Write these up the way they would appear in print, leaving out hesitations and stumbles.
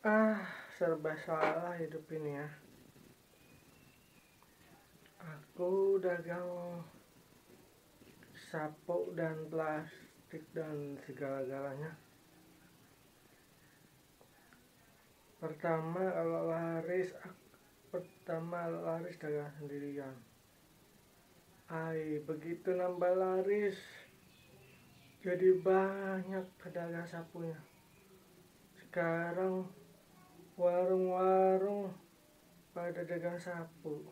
Ah, serba salah hidup ini ya. Aku dagang sapu dan plastik dan segala-galanya. Pertama laris dagang sendirian. Begitu nambah laris, jadi banyak pedagang sapunya. Sekarang warung-warung pada dagang sapu.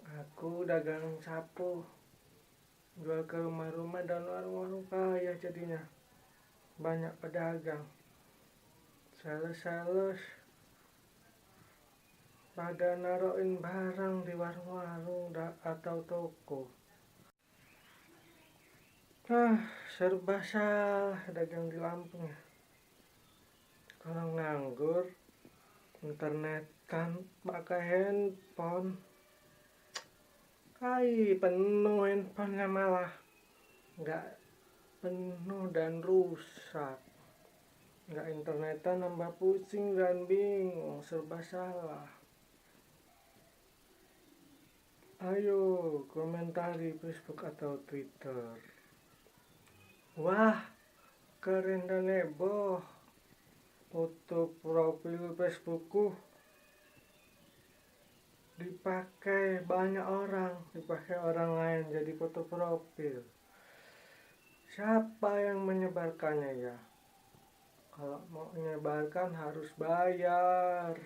Aku dagang sapu, jual ke rumah-rumah dan warung-warung kaya jadinya. Banyak pedagang, sales-sales pada naruhin barang di warung-warung atau toko. Serba salah dagang di Lampung ya. Kalau nganggur, internetan pakai handphone. Penuh handphonenya malah. Nggak penuh dan rusak. Nggak internetan nambah pusing dan bingung, serba salah. Ayo komentari Facebook atau Twitter. Wah, keren dan heboh. Foto profil Facebookku dipakai banyak orang, dipakai orang lain jadi foto profil. Siapa yang menyebarkannya ya? Kalau mau menyebarkan harus bayar.